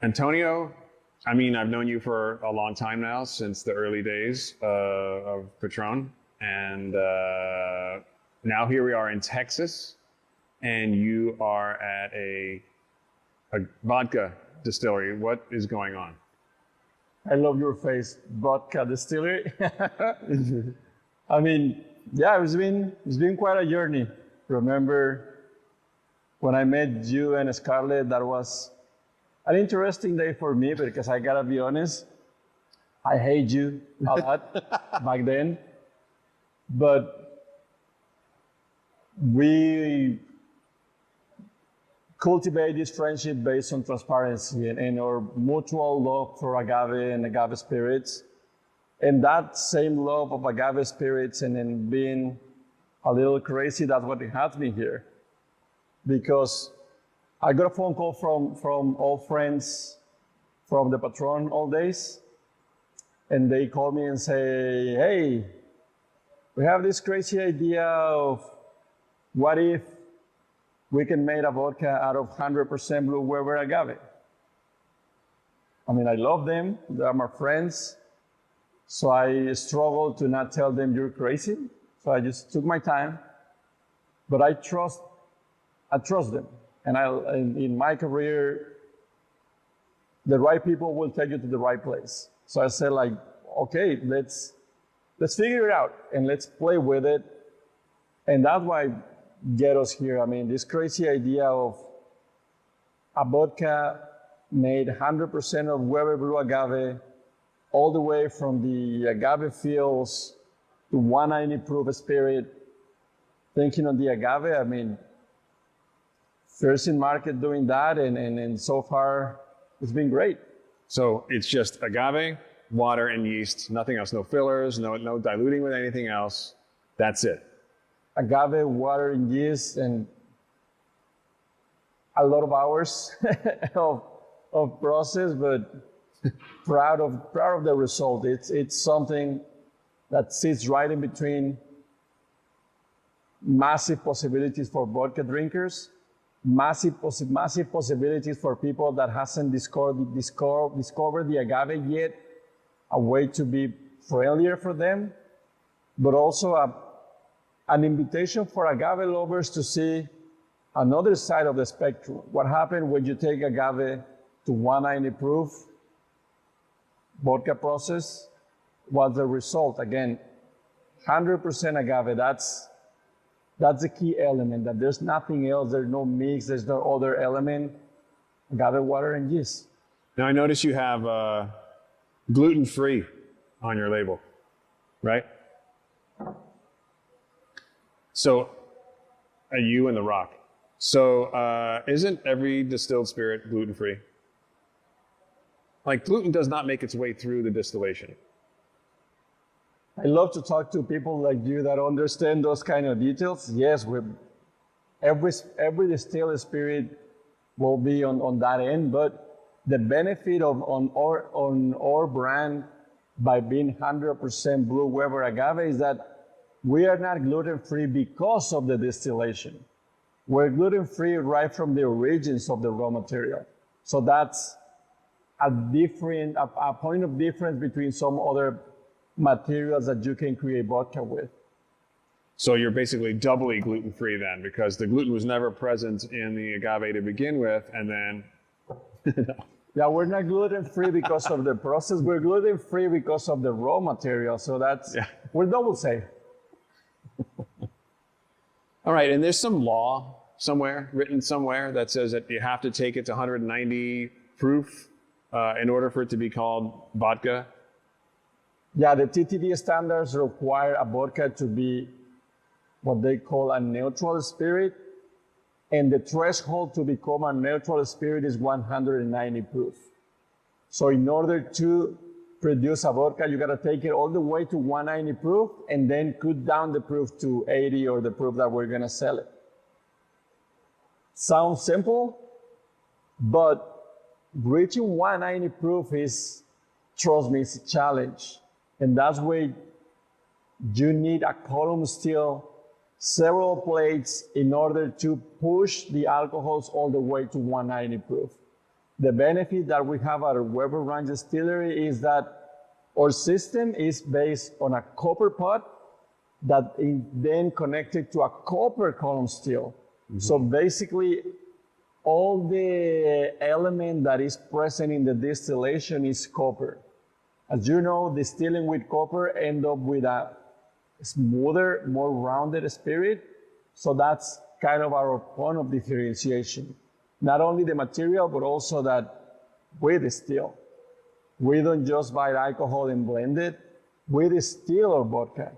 Antonio, I mean, I've known you for a long time now, since the early days of Patron. And now here we are in Texas, and you are at a vodka distillery. What is going on? I love your face, Vodka Distillery. I mean, yeah, it's been quite a journey. Remember when I met you and Scarlett, that was an interesting day for me because I gotta be honest, I hate you a lot back then. But we cultivate this friendship based on transparency and our mutual love for agave and agave spirits. And that same love of agave spirits and then being a little crazy, that's what has me here. Because I got a phone call from old friends from the Patron old days, and they call me and say, hey, we have this crazy idea of what if we can make a vodka out of 100% blue Weber agave. I mean, I love them, they're my friends, so I struggled to not tell them you're crazy, so I just took my time, but I trust them. And in my career, the right people will take you to the right place. So I said, like, okay, let's figure it out and let's play with it. And that's why get us here. I mean, this crazy idea of a vodka made 100% of Weber Blue agave, all the way from the agave fields to 190 proof spirit. Thinking on the agave, I mean, first in market doing that, and so far it's been great. So it's just agave, water, and yeast, nothing else, no fillers, no diluting with anything else. That's it. Agave, water, and yeast, and a lot of hours of process, but proud of the result. It's something that sits right in between massive possibilities for vodka drinkers, massive possibilities for people that hasn't discovered the agave yet, a way to be friendlier for them, but also an invitation for agave lovers to see another side of the spectrum. What happened when you take agave to 190 proof vodka process? What's the result? Again, 100% agave, that's the key element, that there's nothing else, there's no mix, there's no other element. Agave, water, and yeast. Now I notice you have gluten-free on your label, right? So, you and the rock. So, isn't every distilled spirit gluten-free? Like, gluten does not make its way through the distillation. I love to talk to people like you that understand those kind of details. Yes, every distilled spirit will be on that end, but the benefit on our brand by being 100% blue Weber agave is that we are not gluten-free because of the distillation. We're gluten-free right from the origins of the raw material. So that's a point of difference between some other materials that you can create vodka with. So you're basically doubly gluten-free then, because the gluten was never present in the agave to begin with, and then... Yeah, we're not gluten-free because of the process. We're gluten-free because of the raw material. So we're double safe. All right, and there's some law written somewhere that says that you have to take it to 190 proof in order for it to be called vodka. Yeah, the TTD standards require a vodka to be what they call a neutral spirit, and the threshold to become a neutral spirit is 190 proof. So in order to produce a vodka, you gotta take it all the way to 190 proof and then cut down the proof to 80 or the proof that we're gonna sell it. Sounds simple, but reaching 190 proof is, trust me, it's a challenge. And that's where you need a column still, several plates in order to push the alcohols all the way to 190 proof. the benefit that we have at Weber Ranch Distillery is that our system is based on a copper pot that is then connected to a copper column steel. So basically, all the element that is present in the distillation is copper. As you know, distilling with copper end up with a smoother, more rounded spirit. So that's kind of our point of differentiation. Not only the material, but also that we distill. We don't just buy alcohol and blend it. We distill our vodka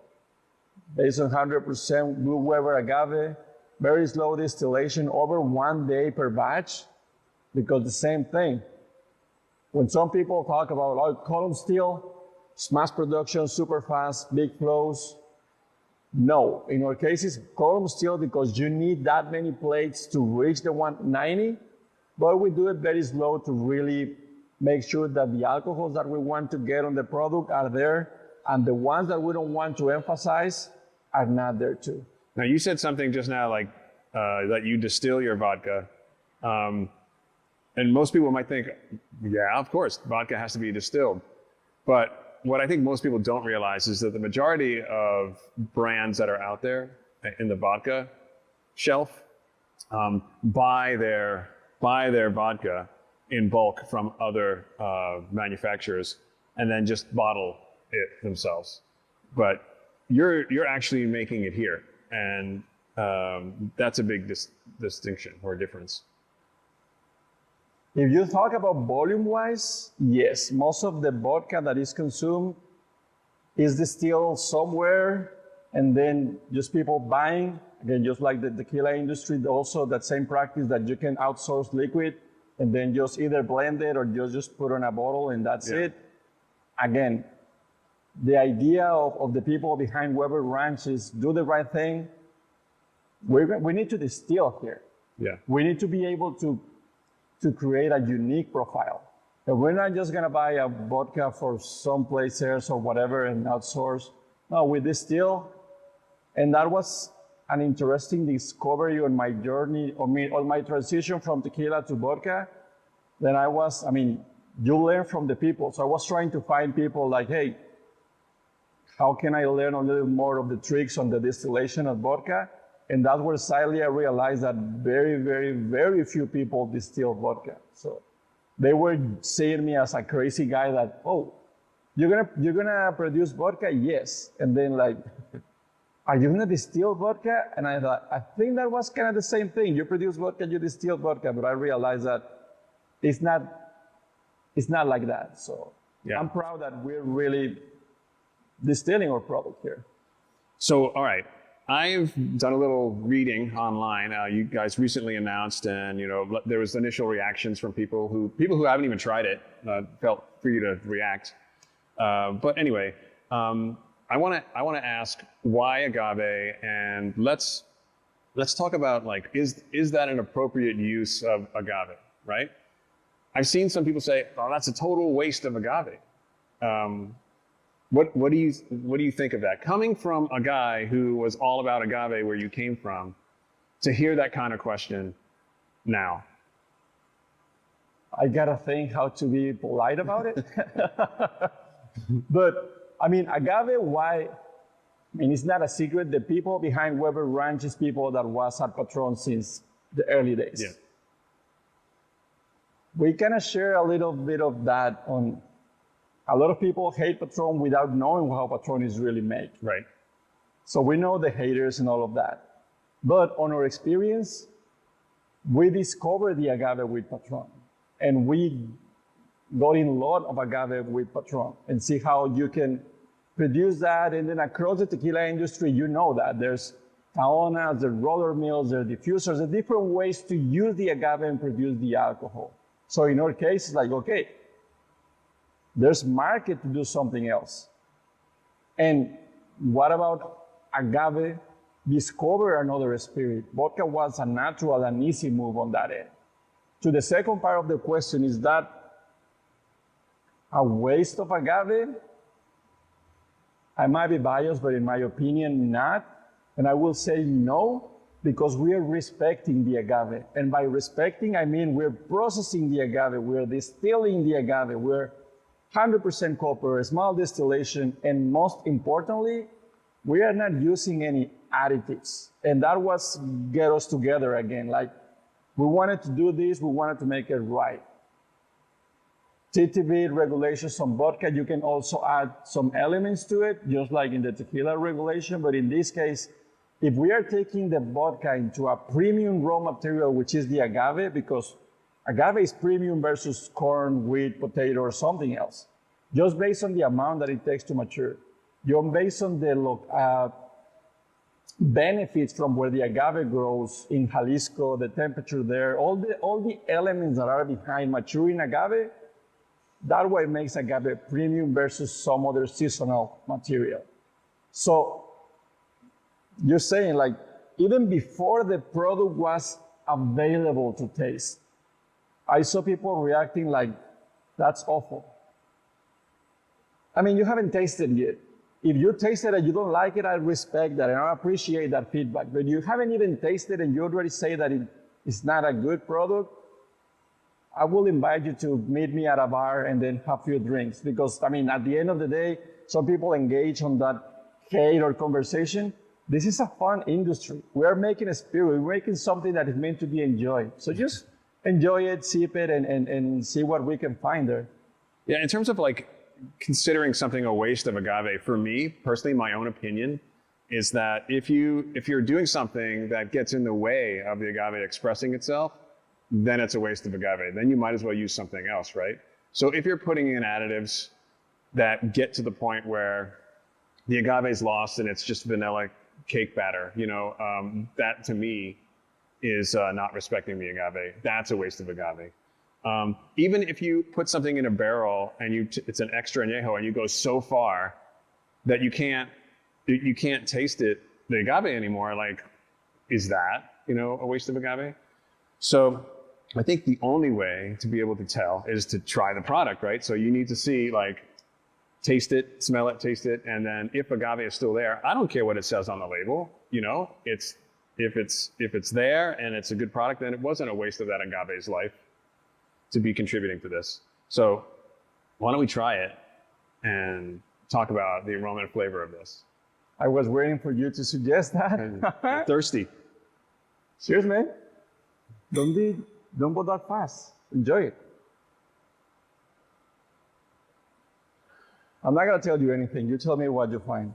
based on 100% Blue Weber agave, very slow distillation, over 1 day per batch, because the same thing. When some people talk about column steel, mass production, super fast, big flows, no. In our case, it's column steel because you need that many plates to reach the 190, but we do it very slow to really make sure that the alcohols that we want to get on the product are there, and the ones that we don't want to emphasize are not there too. Now, you said something just now like that you distill your vodka. And most people might think, yeah, of course, vodka has to be distilled. But what I think most people don't realize is that the majority of brands that are out there in the vodka shelf buy their vodka in bulk from other manufacturers and then just bottle it themselves. But you're actually making it here, and that's a big distinction or difference. If you talk about volume-wise, yes, most of the vodka that is consumed is distilled somewhere, and then just people buying, again, just like the tequila industry, also that same practice that you can outsource liquid and then just either blend it or just put on a bottle and that's it. Again, the idea of the people behind Weber Ranch is do the right thing. We need to distill here. Yeah. We need to be able to create a unique profile. And we're not just gonna buy a vodka for someplace else or whatever and outsource. No, we distill. And that was an interesting discovery on my journey, on my transition from tequila to vodka. Then you learn from the people. So I was trying to find people like, hey, how can I learn a little more of the tricks on the distillation of vodka? And that's where silently I realized that very, very, very few people distill vodka. So they were seeing me as a crazy guy that, oh, you're gonna produce vodka? Yes. And then like, are you gonna distill vodka? And I thought, I think that was kind of the same thing. You produce vodka, you distill vodka, but I realized that it's not like that. So yeah. I'm proud that we're really distilling our product here. So, all right. I've done a little reading online. You guys recently announced, and there was initial reactions from people who haven't even tried it. Felt free to react. But anyway, I want to ask why agave, and let's talk about like is that an appropriate use of agave, right? I've seen some people say, "Oh, that's a total waste of agave." What do you think of that? Coming from a guy who was all about agave, where you came from, to hear that kind of question now. I gotta think how to be polite about it. But agave, why? It's not a secret. The people behind Weber Ranch is people that was at Patron since the early days. Yeah. We kind of share a little bit of that on. A lot of people hate Patron without knowing how Patron is really made. Right. So we know the haters and all of that. But on our experience, we discovered the agave with Patron. And we got in a lot of agave with Patron and see how you can produce that. And then across the tequila industry, you know that there's taonas, there's roller mills, there's diffusers, there's different ways to use the agave and produce the alcohol. So in our case, it's like, okay, there's market to do something else. And what about agave discover another spirit? Vodka was a natural and easy move on that end. To the second part of the question, is that a waste of agave? I might be biased, but in my opinion, not. And I will say no, because we are respecting the agave. And by respecting, I mean we're processing the agave, we're distilling the agave, we're 100% copper, small distillation, and most importantly, we are not using any additives. And that was get us together again. Like, we wanted to do this, we wanted to make it right. TTB regulations on vodka, you can also add some elements to it, just like in the tequila regulation. But in this case, if we are taking the vodka into a premium raw material, which is the agave, because agave is premium versus corn, wheat, potato, or something else, just based on the amount that it takes to mature. You're based on the benefits from where the agave grows in Jalisco, the temperature there, all the elements that are behind maturing agave, that way makes agave premium versus some other seasonal material. So you're saying, like, even before the product was available to taste, I saw people reacting like, that's awful. I mean, you haven't tasted yet. If you taste it and you don't like it, I respect that and I appreciate that feedback. But you haven't even tasted and you already say that it's not a good product, I will invite you to meet me at a bar and then have a few drinks. Because, I mean, at the end of the day, some people engage on that hate or conversation. This is a fun industry. We are making a spirit. We're making something that is meant to be enjoyed. So just enjoy it, sip it, and see what we can find there. Yeah, in terms of like considering something a waste of agave, for me personally, my own opinion is that if you're doing something that gets in the way of the agave expressing itself, then it's a waste of agave. Then you might as well use something else, right? So if you're putting in additives that get to the point where the agave is lost and it's just vanilla cake batter, that to me is not respecting the agave. That's a waste of agave. Even if you put something in a barrel and it's an extra añejo and you go so far that you can't taste it, the agave anymore, like, is that, a waste of agave? So I think the only way to be able to tell is to try the product, right? So you need to see, like, taste it, smell it, taste it, and then if agave is still there, I don't care what it says on the label, if it's there and it's a good product, then it wasn't a waste of that agave's life to be contributing to this. So why don't we try it and talk about the aroma and flavor of this? I was waiting for you to suggest that. I'm thirsty. Cheers, man. Don't go that fast. Enjoy it. I'm not gonna tell you anything. You tell me what you find.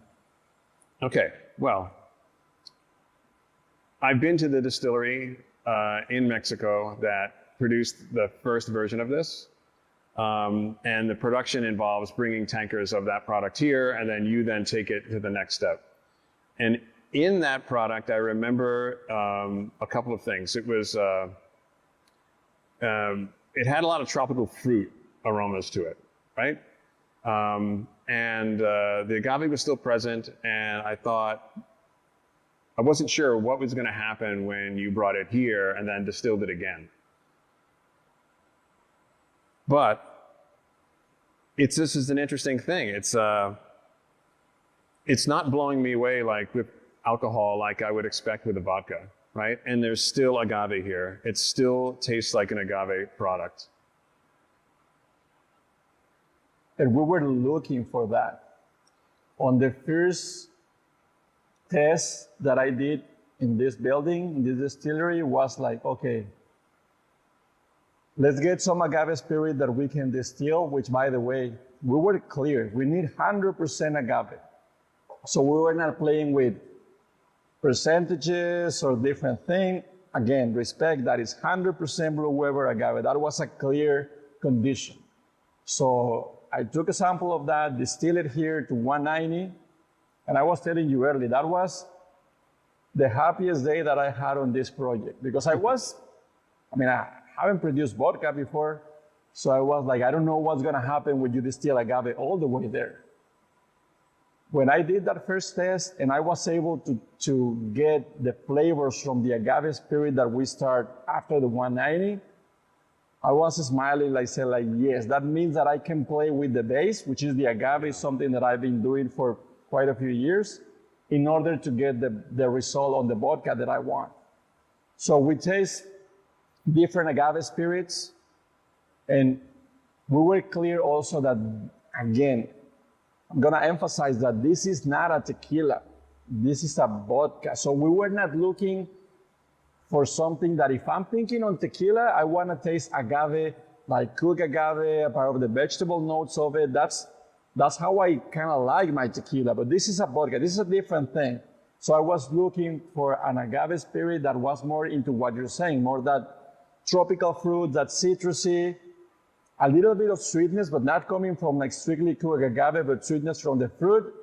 Okay. Well, I've been to the distillery in Mexico that produced the first version of this. And the production involves bringing tankers of that product here, and then you then take it to the next step. And in that product, I remember a couple of things. It was, it had a lot of tropical fruit aromas to it, right? And the agave was still present, and I thought, I wasn't sure what was gonna happen when you brought it here and then distilled it again. But this is an interesting thing. It's not blowing me away like with alcohol like I would expect with a vodka, right? And there's still agave here. It still tastes like an agave product. And we were looking for that. On the first test that I did in this building, in this distillery, was like, okay, let's get some agave spirit that we can distill, which, by the way, we were clear. We need 100% agave. So we were not playing with percentages or different thing. Again, respect that it's 100% Blue Weber agave. That was a clear condition. So I took a sample of that, distilled it here to 190. And I was telling you earlier, that was the happiest day that I had on this project. Because I haven't produced vodka before, so I was like, I don't know what's gonna happen when you distill agave all the way there. When I did that first test and I was able to get the flavors from the agave spirit that we start after the 190, I was smiling, like, said, like, yes, that means that I can play with the base, which is the agave, something that I've been doing for quite a few years, in order to get the result on the vodka that I want. So we taste different agave spirits, and we were clear also that, again, I'm gonna emphasize that this is not a tequila, this is a vodka. So we were not looking for something that if I'm thinking on tequila, I wanna taste agave, like cooked agave, a part of the vegetable notes of it. That's how I kind of like my tequila, but this is a vodka, this is a different thing. So I was looking for an agave spirit that was more into what you're saying, more that tropical fruit, that citrusy, a little bit of sweetness, but not coming from like strictly cooked agave, but sweetness from the fruit,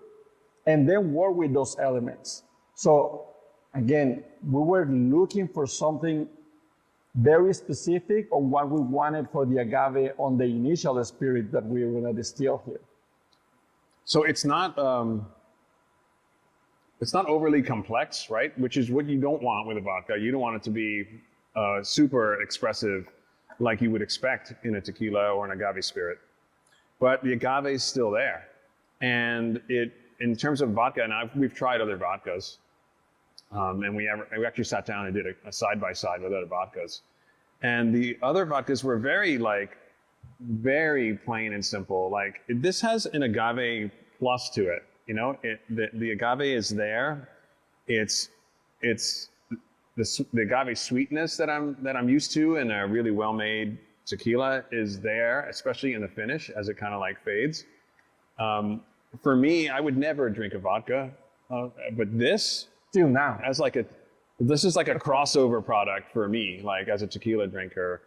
and then work with those elements. So again, we were looking for something very specific on what we wanted for the agave on the initial spirit that we were gonna distill here. So it's not overly complex, right? Which is what you don't want with a vodka. You don't want it to be super expressive like you would expect in a tequila or an agave spirit. But the agave is still there. And in terms of vodka, and we've tried other vodkas, and we actually sat down and did a side-by-side with other vodkas. And the other vodkas were very plain and simple. Like, this has an agave plus to it. You know, the agave is there. It's the agave sweetness that I'm used to in a really well-made tequila is there, especially in the finish as it kind of like fades. For me, I would never drink a vodka, but this Till now, this is like a crossover product for me. Like, as a tequila drinker,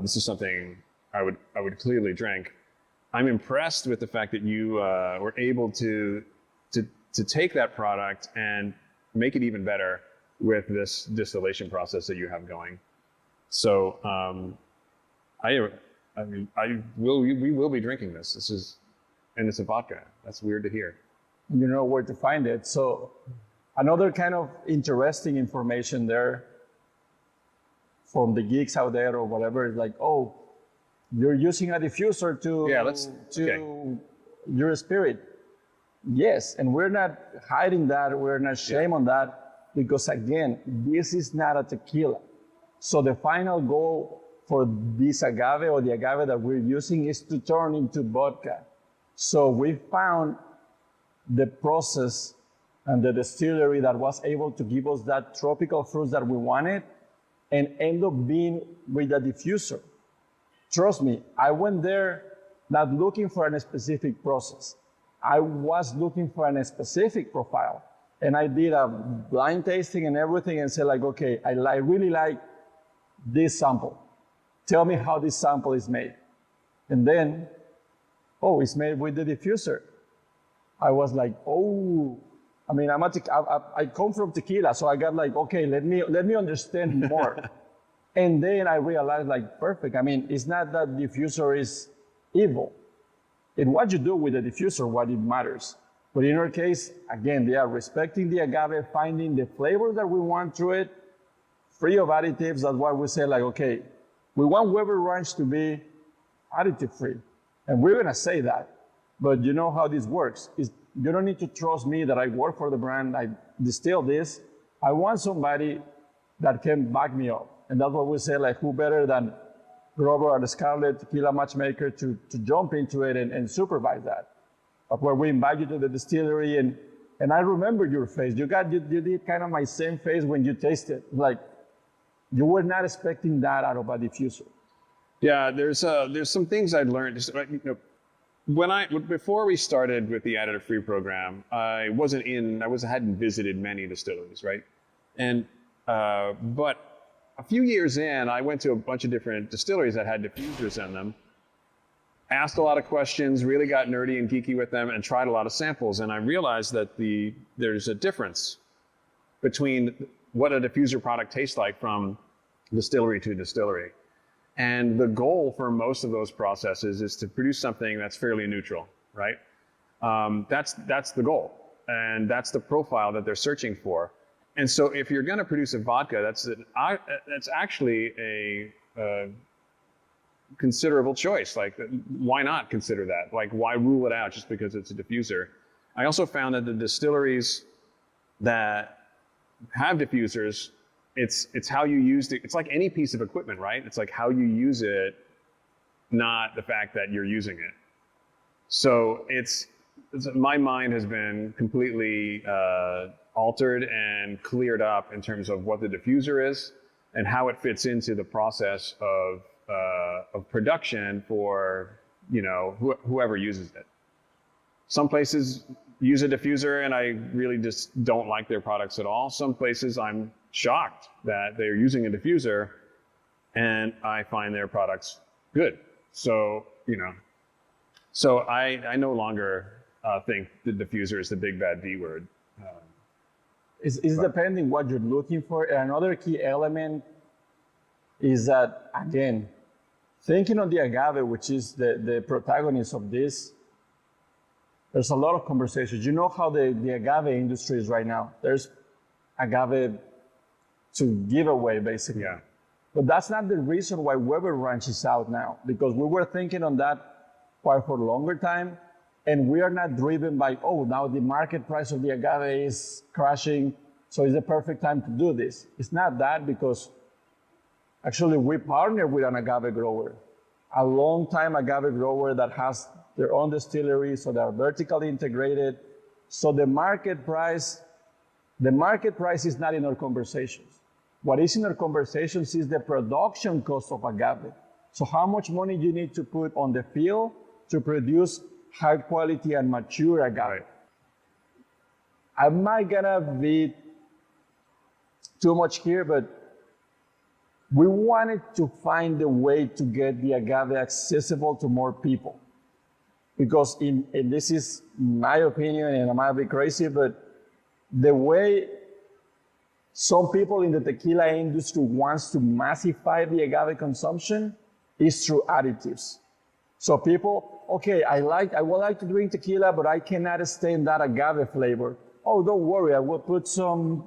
this is something I would clearly drink. I'm impressed with the fact that you were able to take that product and make it even better with this distillation process that you have going. So we will be drinking this. And it's a vodka. That's weird to hear. you know where to find it. So another kind of interesting information there from the geeks out there or whatever is like, oh, you're using a diffuser to your spirit. Yes, and we're not hiding that, we're not shame on that, because again, this is not a tequila. So the final goal for this agave or the agave that we're using is to turn into vodka. So we found the process and the distillery that was able to give us that tropical fruits that we wanted and end up being with a diffuser. Trust me, I went there not looking for a specific process. I was looking for a specific profile. And I did a blind tasting and everything and said like, okay, I really like this sample. Tell me how this sample is made. And then, oh, it's made with the diffuser. I was like, oh, I mean, I come from tequila, so I got like, okay, let me understand more. And then I realized like, perfect. I mean, it's not that diffuser is evil. It's what you do with the diffuser, what it matters. But in our case, again, they are respecting the agave, finding the flavor that we want through it, free of additives. That's why we say like, okay, we want Weber Ranch to be additive free. And we're gonna say that. But you know how this works. You don't need to trust me that I work for the brand, I distill this. I want somebody that can back me up. And that's what we say, like, who better than Grover or the Scarlet Tequila Matchmaker to jump into it and supervise that. But where we invite you to the distillery and I remember your face. You did kind of my same face when you tasted. Like, you were not expecting that out of a diffuser. Yeah, there's some things I'd learned. Before we started with the additive free program, I hadn't visited many distilleries, right? And but a few years in, I went to a bunch of different distilleries that had diffusers in them, asked a lot of questions, really got nerdy and geeky with them, and tried a lot of samples. And I realized that there's a difference between what a diffuser product tastes like from distillery to distillery. And the goal for most of those processes is to produce something that's fairly neutral, right? That's the goal. And that's the profile that they're searching for. And so if you're gonna produce a vodka, that's actually a considerable choice. Like, why not consider that? Like, why rule it out just because it's a diffuser? I also found that the distilleries that have diffusers it's how you use it. It's like any piece of equipment, right? It's like how you use it, not the fact that you're using it. So my mind has been completely altered and cleared up in terms of what the diffuser is and how it fits into the process of production for, you know, whoever uses it. Some places use a diffuser and I really just don't like their products at all. Some places I'm shocked that they're using a diffuser and I find their products good. So, you know, so I no longer think the diffuser is the big bad D word. It's depending what you're looking for. Another key element is that, again, thinking on the agave, which is the protagonist of this, there's a lot of conversations. You know how the agave industry is right now. There's agave to give away, basically. Yeah. But that's not the reason why Weber Ranch is out now, because we were thinking on that part for a longer time, and we are not driven by, oh, now the market price of the agave is crashing, so it's the perfect time to do this. It's not that, because actually we partner with an agave grower, a long-time agave grower that has their own distillery, so they are vertically integrated. So the market price is not in our conversations. What is in our conversations is the production cost of agave. So how much money you need to put on the field to produce high quality and mature agave. Right. I'm not gonna be too much here, but we wanted to find a way to get the agave accessible to more people. Because and this is my opinion, and I might be crazy, but the way some people in the tequila industry wants to massify the agave consumption is through additives. So people, okay, I would like to drink tequila, but I cannot stand that agave flavor. Oh, don't worry, I will put some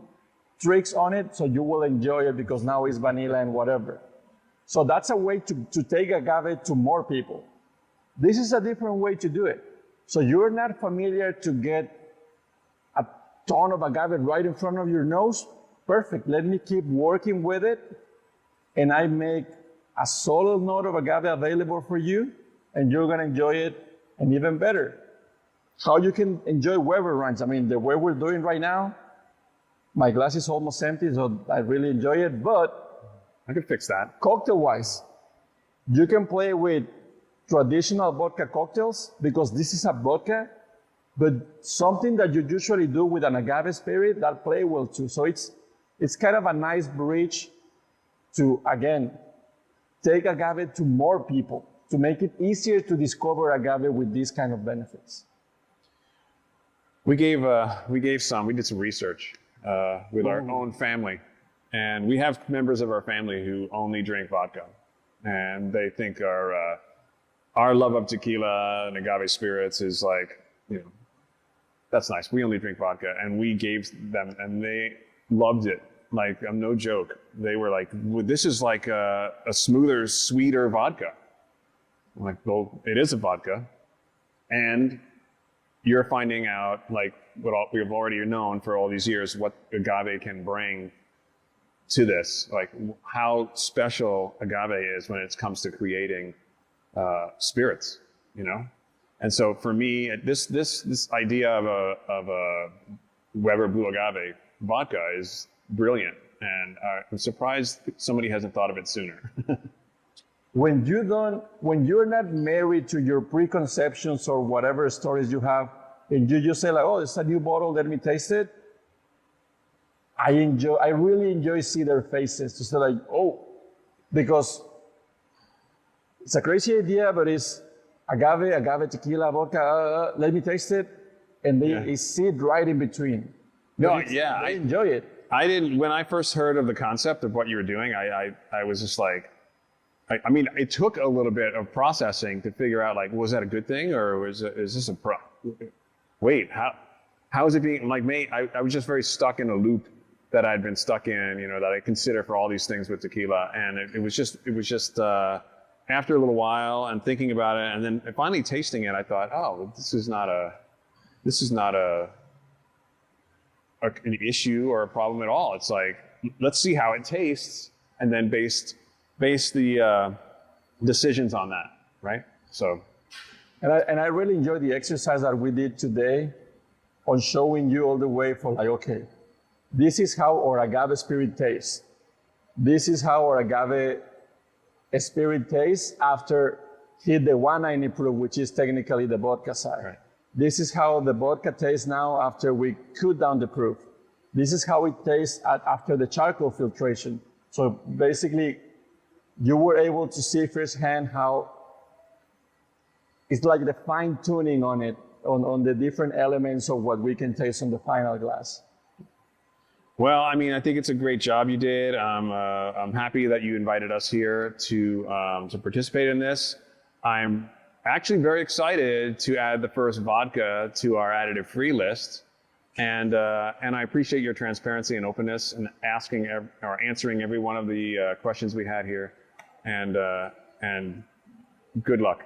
tricks on it so you will enjoy it because now it's vanilla and whatever. So that's a way to take agave to more people. This is a different way to do it. So you're not familiar to get a ton of agave right in front of your nose. Perfect, let me keep working with it, and I make a solo note of agave available for you, and you're gonna enjoy it, and even better. How you can enjoy Weber Ranch. I mean, the way we're doing right now, my glass is almost empty, so I really enjoy it, but I could fix that. cocktail-wise, you can play with traditional vodka cocktails, because this is a vodka, but something that you usually do with an agave spirit, that play well too. So it's kind of a nice bridge to, again, take agave to more people, to make it easier to discover agave with these kind of benefits. We did some research with our own family, and we have members of our family who only drink vodka, and they think our love of tequila and agave spirits is like, you know, that's nice. We only drink vodka, and we gave them, and they loved it. Like, I'm no joke. They were like, well, this is like a smoother, sweeter vodka. I'm like, well, it is a vodka, and you're finding out, like, what we've already known for all these years, what agave can bring to this, like how special agave is when it comes to creating spirits, you know. And so for me, this idea of a Weber Blue Agave vodka is brilliant, and I'm surprised somebody hasn't thought of it sooner. When you're not married to your preconceptions or whatever stories you have, and you just say like, oh, it's a new bottle, let me taste it. I really enjoy see their faces to say like, oh, because it's a crazy idea, but it's agave, tequila, vodka, let me taste it. And they sit right in between. No, yeah. I enjoy it. I didn't, when I first heard of the concept of what you were doing, I was just like, I mean, it took a little bit of processing to figure out, like, was that a good thing, or is this a wait, how is it being, like, mate, I was just very stuck in a loop that I'd been stuck in, you know, that I consider for all these things with tequila. And it was just after a little while and thinking about it, and then finally tasting it, I thought, oh, this is not an issue or a problem at all. It's like, let's see how it tastes, and then base the decisions on that, right? So, and I really enjoy the exercise that we did today on showing you all the way for like, okay, this is how our agave spirit tastes. This is how our agave spirit tastes after hit the 190 proof, which is technically the vodka side. Right. This is how the vodka tastes now after we cut down the proof. This is how it tastes after the charcoal filtration. So basically, you were able to see firsthand how it's like the fine tuning on it, on the different elements of what we can taste on the final glass. well, I mean, I think it's a great job you did. I'm happy that you invited us here to participate in this. I'm actually very excited to add the first vodka to our additive-free list, and I appreciate your transparency and openness and answering every one of the questions we had here, and good luck.